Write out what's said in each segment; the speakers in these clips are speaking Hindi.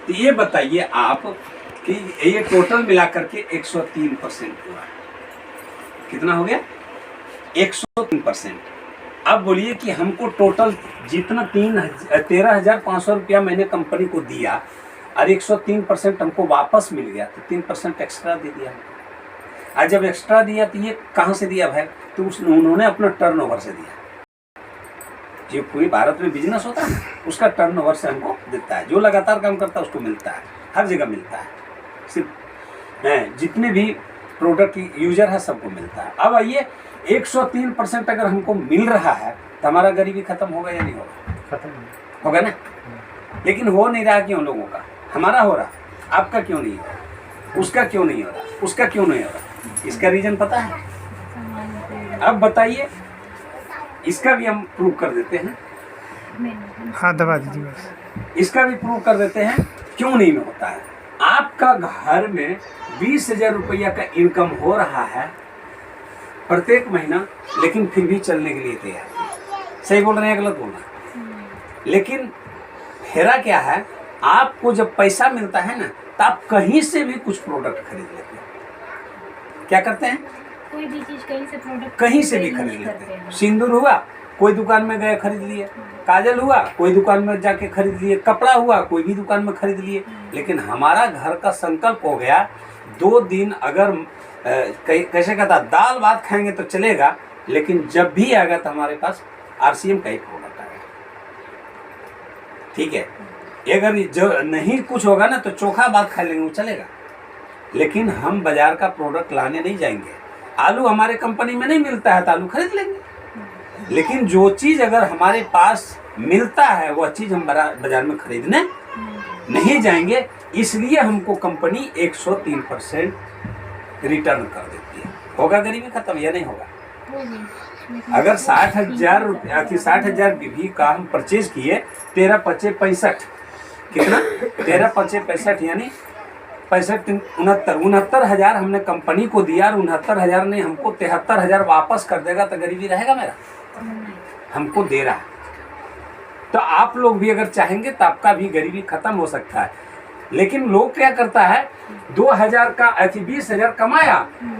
तो ये बताइए आप कि ये टोटल मिला करके 103% हुआ। कितना हो गया? 103%। अब बोलिए कि हमको टोटल जितना 13,500 रुपया मैंने कंपनी को दिया और 103% हमको वापस मिल गया, तो 3% एक्स्ट्रा दे दिया। और जब एक्स्ट्रा दिया तो ये कहाँ से दिया भाई? तो उन्होंने अपना टर्नओवर से दिया। जो पूरी भारत में बिजनेस होता है ना, उसका टर्नओवर से हमको देता है। जो लगातार काम करता है उसको मिलता है, हर जगह मिलता है। सिर्फ जितने भी प्रोडक्ट यूजर है सबको मिलता है। अब आइए 103% अगर हमको मिल रहा है तो हमारा गरीबी खत्म होगा या नहीं होगा? खत्म होगा ना। लेकिन हो नहीं रहा क्यों लोगों का? हमारा हो रहा, आपका क्यों नहीं हो रहा? उसका क्यों नहीं हो रहा? उसका क्यों नहीं हो रहा? इसका रीजन पता है? अब बताइए, इसका भी हम प्रूव कर देते हैं। हाँ दबा दीजिए बस। इसका भी प्रूव कर देते हैं क्यों नहीं में होता है। आपका घर में 20,000 रुपया का इनकम हो रहा है प्रत्येक महीना, लेकिन फिर भी चलने के लिए तैयार नहीं। सही बोल रहे हैं, गलत बोल रहे हैं? लेकिन फेरा क्या है, आपको जब पैसा मिलता है ना तो आप कहीं से भी कुछ प्रोडक्ट खरीद लेते हैं। क्या करते हैं? कोई भी चीज कहीं से प्रोडक्ट कहीं से भी खरीद लेते हैं। सिंदूर हुआ, कोई दुकान में गए खरीद लिए। काजल हुआ, कोई दुकान में जाके खरीद लिए। कपड़ा हुआ, कोई भी दुकान में खरीद लिए। लेकिन हमारा घर का संकल्प हो गया, 2 दिन अगर कैसे कहता, दाल भात खाएंगे तो चलेगा, लेकिन जब भी आएगा तो हमारे पास आरसीएम का ही प्रोडक्ट आएगा। ठीक है, अगर जो नहीं कुछ होगा ना तो चोखा भात खा लेंगे, वो चलेगा। लेकिन हम बाजार का प्रोडक्ट लाने नहीं जाएंगे। आलू हमारे कंपनी में नहीं मिलता है तो आलू खरीद लेंगे। लेकिन जो चीज़ अगर हमारे पास मिलता है वह चीज़ हम बाजार में खरीदने नहीं जाएंगे। इसलिए हमको कंपनी 103% रिटर्न कर देती है। होगा गरीबी खत्म या नहीं होगा? अगर 60,000 रुपया की 60,000 भी का हम परचेज किए, 13 पचे 65, कितना? 13 पचे 65 यानी 69,000 हमने कंपनी को दिया और 69,000 ने हमको 73,000 वापस कर देगा तो गरीबी रहेगा मेरा? हमको दे रहा है। तो आप लोग भी अगर चाहेंगे तो आपका भी गरीबी खत्म हो सकता है। लेकिन लोग क्या करता है, 2,000 का 20,000 कमाया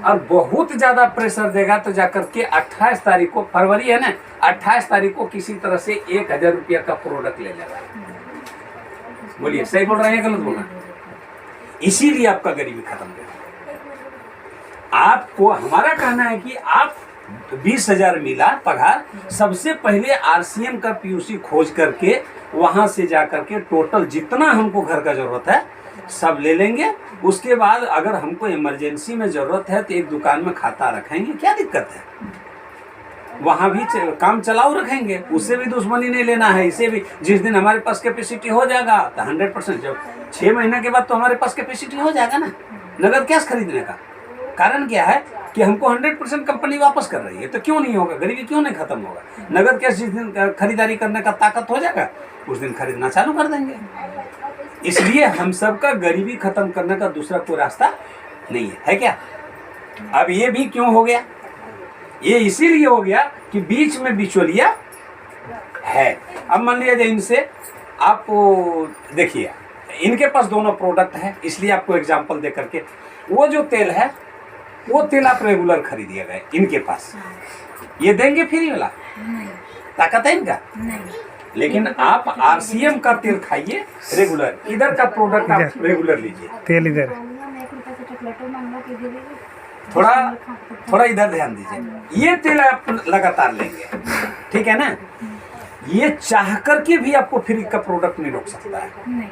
और बहुत ज्यादा प्रेशर देगा तो जाकर के 28 तारीख को, फरवरी है ना, 28 तारीख को किसी तरह से 1,000 रुपया का प्रोडक्ट ले लेगा। बोलिए सही बोल रहे हैं, गलत बोल रहे हैं? इसीलिए आपका गरीबी खत्म होगा। आपको हमारा कहना है कि आप 20,000 मिला पगार, सबसे पहले आरसीएम का पीयूसी खोज करके वहां से जाकर के टोटल जितना हमको घर का जरूरत है सब ले लेंगे। उसके बाद अगर हमको इमरजेंसी में जरूरत है तो एक दुकान में खाता रखेंगे, क्या दिक्कत है? वहां भी काम चलाऊ रखेंगे, उससे भी दुश्मनी नहीं लेना है। इसे भी जिस दिन हमारे पास कैपेसिटी हो जाएगा तो 100%, जब 6 महीने के बाद तो हमारे पास कैपेसिटी हो जाएगा ना नगद कैश खरीदने का। कारण क्या है कि हमको 100% कंपनी वापस कर रही है, तो क्यों नहीं होगा? गरीबी क्यों नहीं खत्म होगा? नगद कैश जिस दिन खरीदारी करने का ताकत हो जाएगा उस दिन खरीदना चालू कर देंगे। इसलिए हम सबका गरीबी खत्म करने का दूसरा कोई रास्ता नहीं है क्या? अब ये भी क्यों हो गया? ये इसीलिए हो गया कि बीच में बिचौलिया है। अब मान लीजिए इनसे आप देखिए, इनके पास दोनों प्रोडक्ट है, इसलिए आपको एग्जांपल दे करके, वो जो तेल है वो तेल आप रेगुलर खरीदिएगा इनके पास, ये देंगे फ्री वाला? ताकत है इनका? लेकिन आप आरसीएम का तेल खाइए रेगुलर, इधर का प्रोडक्ट आप रेगुलर लीजिए। तेल इधर, थोड़ा इधर ध्यान दीजिए। ये तेल आप लगातार लेंगे, ठीक है ना? ये चाह करके भी आपको फ्री का प्रोडक्ट नहीं रोक सकता है।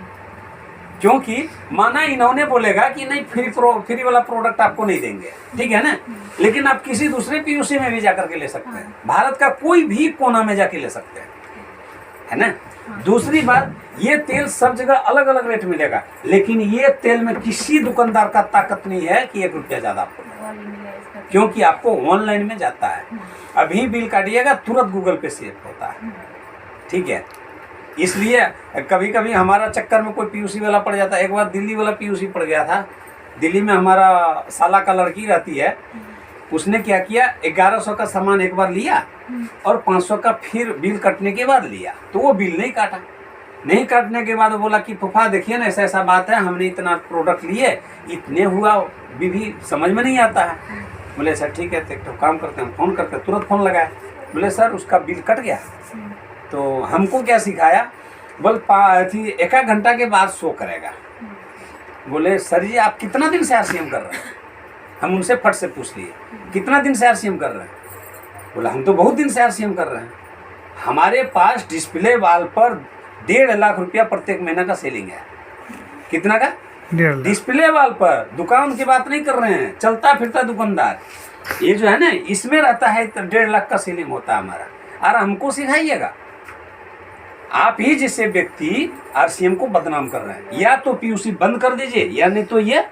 क्योंकि माना इन्होंने बोलेगा कि नहीं फ्री वाला प्रोडक्ट आपको नहीं देंगे, ठीक है ना? लेकिन आप किसी दूसरे पीयूसी में भी जाकर के ले सकते हैं, भारत का कोई भी कोना में जाके ले सकते हैं, है ना? दूसरी बात, ये तेल सब जगह अलग अलग रेट मिलेगा, लेकिन ये तेल में किसी दुकानदार का ताकत नहीं है कि 1 रुपया ज्यादा आपको, क्योंकि आपको ऑनलाइन में जाता है। अभी बिल काटिएगा तुरंत गूगल पे सेव होता है, ठीक है? इसलिए कभी कभी हमारा चक्कर में कोई पीयूसी वाला पड़ जाता है। एक बार दिल्ली वाला पीयूसी पड़ गया था। दिल्ली में हमारा साला का लड़की रहती है, उसने क्या किया, 1100 का सामान एक बार लिया और 500 का फिर बिल कटने के बाद लिया, तो वो बिल नहीं काटा। नहीं काटने के बाद बोला कि फूफा देखिए ना ऐसा ऐसा बात है, हमने इतना प्रोडक्ट लिए, इतने हुआ भी समझ में नहीं आता है। बोले सर ठीक है, तो काम करते हैं, फ़ोन करते हैं, तुरंत फ़ोन लगाया। बोले सर उसका बिल कट गया। तो हमको क्या सिखाया, बोल एक घंटा के बाद शो करेगा। बोले सर जी आप कितना दिन से RCM कर रहे हैं? हम उनसे फट से पूछ लिए कितना दिन से RCM कर रहे हैं? बोला हम तो बहुत दिन से RCM कर रहे हैं, हमारे पास डिस्प्ले वाल पर 1.5 लाख रुपया प्रत्येक महीना का सेलिंग है। कितना का? 1.5 लाख। डिस्प्ले वाल पर, दुकान की बात नहीं कर रहे हैं, चलता फिरता दुकानदार ये जो है ना, इसमें रहता है, तो 1.5 लाख का सेलिंग होता है हमारा। और हमको सिखाइएगा, आप ही जैसे व्यक्ति RCM को बदनाम कर रहे हैं। या तो PUC बंद कर दीजिए, या नहीं तो ये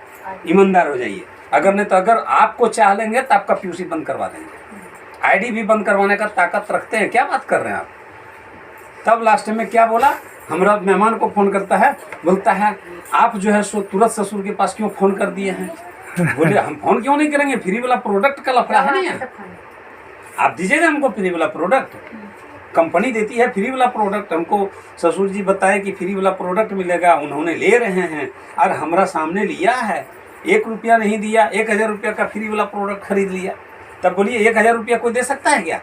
ईमानदार हो जाइए। अगर नहीं तो अगर आपको चाह लेंगे तो आपका PUC बंद करवा देंगे, ID भी बंद करवाने का ताकत रखते हैं। क्या बात कर रहे हैं आप? तब लास्ट में क्या बोला, हमारा मेहमान को फ़ोन करता है, बोलता है आप जो है सो तुरंत ससुर के पास क्यों फ़ोन कर दिए हैं? बोले हम फ़ोन क्यों नहीं करेंगे, फ्री वाला प्रोडक्ट का लफड़ा है नहीं है, आप दीजिएगा हमको फ्री वाला प्रोडक्ट। कंपनी देती है फ्री वाला प्रोडक्ट, हमको ससुर जी बताए कि फ्री वाला प्रोडक्ट मिलेगा, उन्होंने ले रहे हैं और हमारा सामने लिया है, 1 रुपया नहीं दिया, 1000 रुपया का फ्री वाला प्रोडक्ट खरीद लिया। तब बोलिए 1000 रुपया कोई दे सकता है क्या?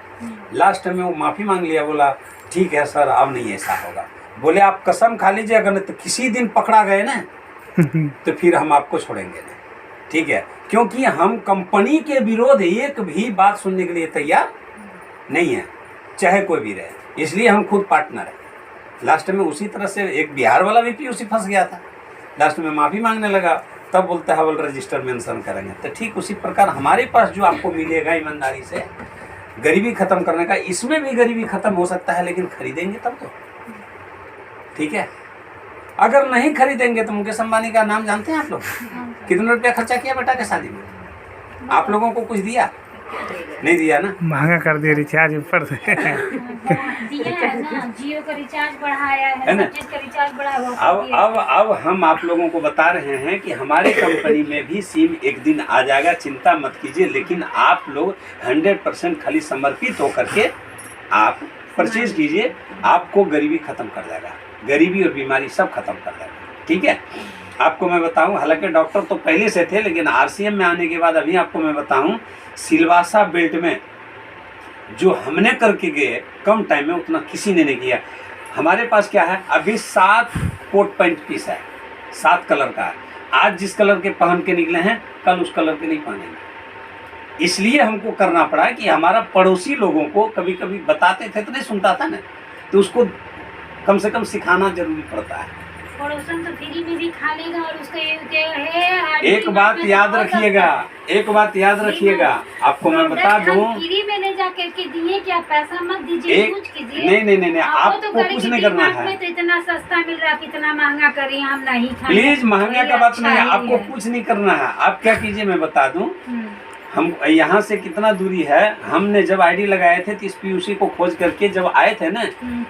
लास्ट में वो माफ़ी मांग लिया, बोला ठीक है सर अब नहीं ऐसा होगा। बोले आप कसम खा लीजिए, अगर नहीं तो किसी दिन पकड़ा गए ना तो फिर हम आपको छोड़ेंगे नहीं, ठीक है? क्योंकि हम कंपनी के विरोध एक भी बात सुनने के लिए तैयार नहीं है, चाहे कोई भी रहे, इसलिए हम खुद पार्टनर हैं। लास्ट में उसी तरह से एक बिहार वाला भी PUC फंस गया था, लास्ट में माफ़ी मांगने लगा, तब बोलता है बोल रजिस्टर मेंशन करेंगे। तो ठीक उसी प्रकार हमारे पास जो आपको मिलेगा ईमानदारी से गरीबी ख़त्म करने का, इसमें भी गरीबी ख़त्म हो सकता है, लेकिन खरीदेंगे तब तो, ठीक है? अगर नहीं खरीदेंगे तो मुकेश अंबानी का नाम जानते हैं आप लोग? कितना रुपया खर्चा किया बेटा के शादी में? आप लोगों को कुछ दिया? नहीं दिया ना? महंगा कर दिया रिचार्ज ऊपर से। दिया है ना, जियो का रिचार्ज बढ़ाया है, है ना? सब चीज का रिचार्ज बढ़ाया हुआ अब हम आप लोगों को बता रहे हैं कि हमारे कंपनी में भी सिम एक दिन आ जाएगा, चिंता मत कीजिए। लेकिन आप लोग 100% खाली समर्पित होकर के आप परचेज कीजिए, आपको गरीबी खत्म कर देगा, गरीबी और बीमारी सब खत्म कर देगा, ठीक है? आपको मैं बताऊं, हालांकि डॉक्टर तो पहले से थे, लेकिन RCM में आने के बाद अभी आपको मैं बताऊं, सिलवासा बेल्ट में जो हमने करके गए कम टाइम में उतना किसी ने नहीं किया। हमारे पास क्या है, अभी 7 कोट पैंट पीस है, 7 कलर का है। आज जिस कलर के पहन के निकले हैं, कल उस कलर के नहीं पहनेंगे। इसलिए हमको करना पड़ा कि हमारा पड़ोसी लोगों को कभी कभी बताते थे तो नहीं सुनता था ना, तो उसको कम से कम सिखाना जरूरी पड़ता है। पड़ोसन तो फ्री में भी खा लेगा और उसका है। एक बात याद रखिएगा, एक बात याद रखिएगा, आपको मैं बता दूं, फ्री में ले जाकर के दिए कि आप पैसा मत दीजिए, कुछ कीजिए। नहीं, आपको कुछ नहीं करना है। तो इतना सस्ता मिल रहा है, कितना महंगा करिए, हम नहीं खाएंगे। प्लीज महंगा का बात नहीं है, आपको कुछ नहीं करना है। आप क्या कीजिए मैं बता दूं, हम यहाँ से कितना दूरी है, हमने जब ID लगाए थे तो इस PUC को खोज करके जब आए थे ना,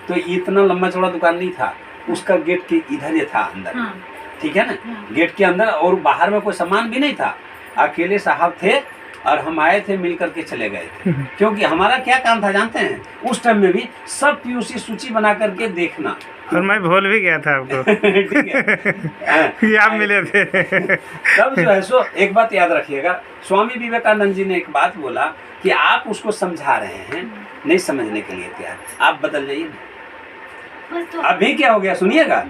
तो इतना लंबा चौड़ा दुकान नहीं था, उसका गेट के इधर ही था अंदर, ठीक है ना, गेट के अंदर, और बाहर में कोई सामान भी नहीं था। अकेले साहब थे और हम आए थे, मिल करके चले गए थे। क्योंकि हमारा क्या काम था जानते हैं, उस टाइम में भी सब PUC सूची बना करके देखना। और मैं भूल भी गया था आपको। ठीक है, ये आप मिले थे। तब जो है सो एक बात याद रखिएगा, स्वामी विवेकानंद जी ने एक बात बोला कि आप उसको समझा रहे हैं, नहीं समझने के लिए तैयार, आप बदल जाइए ना। अभी क्या हो गया सुनिएगा,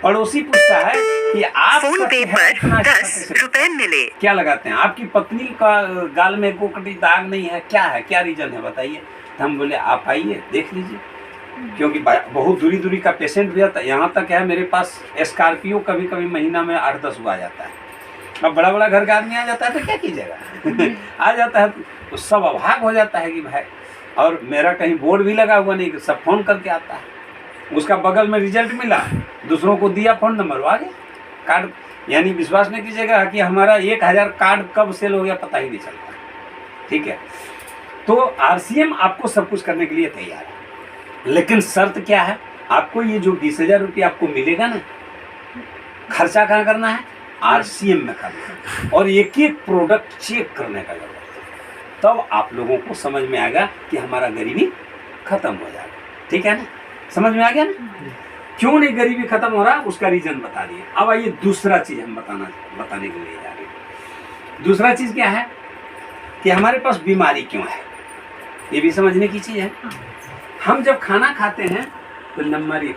पड़ोसी पूछता है कि आप फोन पे पर 10 रुपए मिले, क्या लगाते हैं, आपकी पत्नी का गाल में कोकटी दाग नहीं है, क्या है, क्या रीजन है बताइए। तो हम बोले आप आइए देख लीजिए, क्योंकि बहुत दूरी दूरी का पेशेंट भी आता है। यहाँ तक है मेरे पास स्कॉर्पियो कभी कभी महीना में 8-10 हुआ जाता है। अब बड़ा बड़ा घर का आदमी आ जाता है तो क्या कीजिएगा आ जाता है तो सब अभाग हो जाता है कि भाई, और मेरा कहीं बोर्ड भी लगा हुआ नहीं, सब फोन करके आता है, उसका बगल में रिजल्ट मिला, दूसरों को दिया फ़ोन नंबर, आ गया कार्ड। यानी विश्वास नहीं कीजिएगा कि हमारा 1000 कार्ड कब सेल हो गया पता ही नहीं चलता, ठीक है। तो RCM आपको सब कुछ करने के लिए तैयार है, लेकिन शर्त क्या है, आपको ये जो 20,000 रुपये आपको मिलेगा ना, खर्चा कहाँ करना है, RCM में करना है, और एक एक प्रोडक्ट चेक करने का जरूरत है। तब आप लोगों को समझ में आएगा कि हमारा गरीबी खत्म हो जाएगा, ठीक है ना, समझ में आ गया ना। क्यों नहीं गरीबी खत्म हो रहा उसका रीजन बता दिए। अब आइए दूसरा चीज हम बताने के लिए जा रहे हैं। दूसरा चीज क्या है कि हमारे पास बीमारी क्यों है, ये भी समझने की चीज है। हम जब खाना खाते हैं तो नंबर 1